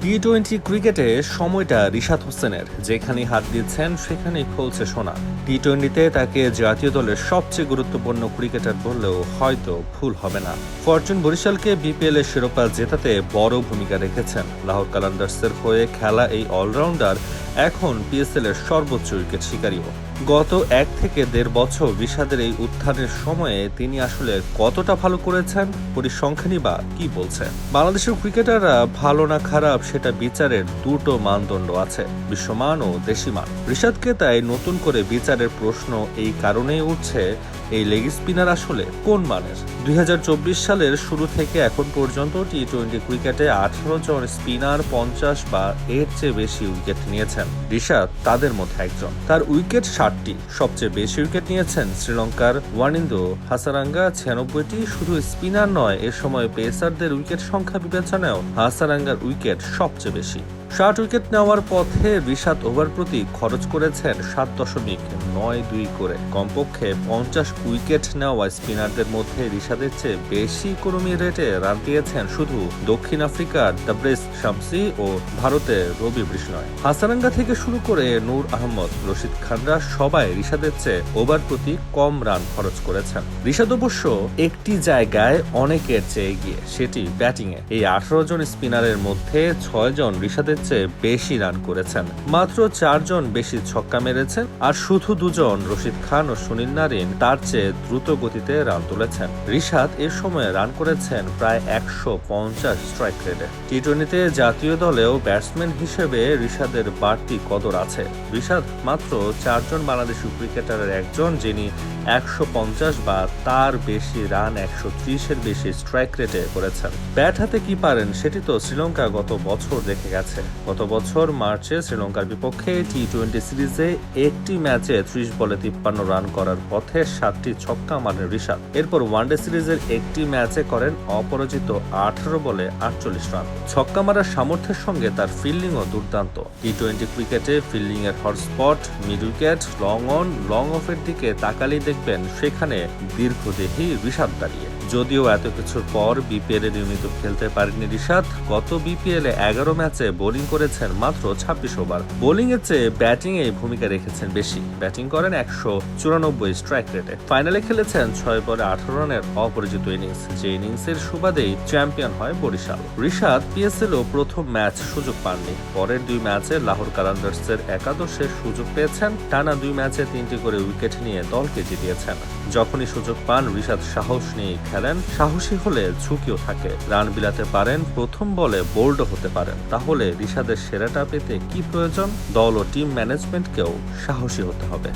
টি-20 ক্রিকেটে সময়টা রিশাদ হোসেনের, যেখানেই হাত দিচ্ছেন সেখানেই ফলছে সোনা। টি-20তে তাকে জাতীয় দলের সবচেয়ে গুরুত্বপূর্ণ ক্রিকেটার বললেও হয়তো ভুল হবে না। ফরচুন বরিশালকে বিপিএল এর শিরোপা জেতাতে বড় ভূমিকা রেখেছেন। লাহোর কালান্দার্সের হয়ে খেলা এই অলরাউন্ডার এখন পিএসএল এর সর্বোচ্চ উইকেট শিকারীও। গত 1 থেকে 1.5 বছর রিশাদের এই উত্থানের সময়ে তিনি আসলে কতটা ভালো করেছেন, পরিসংখ্যানই বা কি বলছে। বাংলাদেশের ক্রিকেটাররা ভালো না খারাপ সেটা বিচারের দুটো মানদণ্ড আছে, বিশ্বমান ও দেশি মান। রিশাদকে তাই নতুন করে বিচারের প্রশ্ন এই কারণেই উঠছে, এই লেগ স্পিনার আসলে কোন মানের। 2024 সালের শুরু থেকে এখন পর্যন্ত টি-20 ক্রিকেটে 18 জন স্পিনার 50 বা এর চেয়ে বেশি উইকেট নিয়েছেন। রিশাদ তাদের মধ্যে একজন। তার উইকেট 60টি। সবচেয়ে বেশি উইকেট নিয়েছেন শ্রীলঙ্কার ওয়ানিন্দু হাসারাঙ্গা 96টি। শুধু স্পিনার নয়, এ সময় পেসারদের উইকেট সংখ্যা বিবেচনায়ও হাসারাঙ্গার উইকেট সবচেয়ে বেশি। 60 উইকেট নেওয়ার পথে রিশাদ ওভার প্রতি খরচ করেছেন 7.92 করে। কমপক্ষে 50 উইকেট নেওয়া স্পিনারদের মধ্যে রিশাদের চেয়ে বেশি ইকোনমি রেটে রান দিয়েছেন শুধু দক্ষিণ আফ্রিকার তাবরেজ শামসি ও ভারতের রবি বিষ্ণয়। হাসারাঙ্গা থেকে শুরু করে নূর আহমদ, রশিদ খানরা সবাই রিশাদের চেয়ে ওভার প্রতি কম রান খরচ করেছেন। রিশাদ অবশ্য একটি জায়গায় অনেকের চেয়ে এগিয়ে, সেটি ব্যাটিংয়ে। এই 18 জন স্পিনারের মধ্যে 6 জন রিশাদের চেয়ে বেশি রান করেছেন। মাত্র 4 জন বেশি ছক্কা মেরেছেন, আর শুধু 2 জন রশিদ খান ও সুনীল নারিন তার চেয়ে দ্রুত গতিতে রান তুলেছেন। রিশাদ এর সময় রান করেছেন প্রায় 150 স্ট্রাইক রেটে। টি-20তে জাতীয় দলেও ব্যাটসম্যান হিসেবে রিশাদের বাড়তি কদর আছে। রিশাদ মাত্র 4 জন বাংলাদেশি ক্রিকেটারের একজন যিনি 150 বা তার বেশি রান 130-এর বেশি স্ট্রাইক রেটে করেছেন। ব্যাট হাতে কি পারেন সেটি তো শ্রীলঙ্কা গত বছর দেখে গেছে। গত বছর মার্চে শ্রীলঙ্কার বিপক্ষে টি-20 সিরিজে একটি ম্যাচে 30 বলে 53 রান করার পথে 7টি ছক্কা মারেন রিশাদ। এরপর ওয়ানডে সিরিজের একটি ম্যাচে করেন অপরাজিত 18 বলে 48 রান। ছক্কা মারার সামর্থ্যের সঙ্গে তার ফিল্ডিংও দুর্দান্ত। টি-20 ক্রিকেটে ফিল্ডিং এর hotspot mid wicket, long on, long অফের দিকে তাকালেই দেখবেন সেখানে দীর্ঘদেহী রিশাদ দাঁড়িয়ে। যদিও এত কিছুর পর বিপিএল এ নিয়মিত খেলতে পারেননি রিশাদ। গত বিপিএল এ 11 ম্যাচে বোলিং করেছেন মাত্র 26 ওভার। বোলিং এর চেয়ে ব্যাটিং এ ভূমিকা রেখেছেন বেশি। ব্যাটিং করেন 194 স্ট্রাইক রেটে। ফাইনালে খেলেছেন 6 বলে 18 রানের অপরাজিত ইনিংস, যে ইনিংসের সুবাদেই চ্যাম্পিয়ন হয় বরিশাল। রিশাদ পিএসএল ও প্রথম ম্যাচ সুযোগ পাননি। পরের 2 ম্যাচে লাহোর কালান্দার্সের একাদশে সুযোগ পেয়েছেন। টানা 2 ম্যাচে 3টি করে উইকেট নিয়ে দলকে জিতিয়েছেন। যখনই সুযোগ পান রিশাদ সাহস নিয়ে খেলেন। সাহসী হলে ঝুঁকিও থাকে। রান বিলাতে পারেন, প্রথম বলে বোল্ডও হতে পারেন। তাহলে রিশাদের সেরাটা পেতে কি প্রয়োজন? দল ও টিম ম্যানেজমেন্টকেও সাহসী হতে হবে।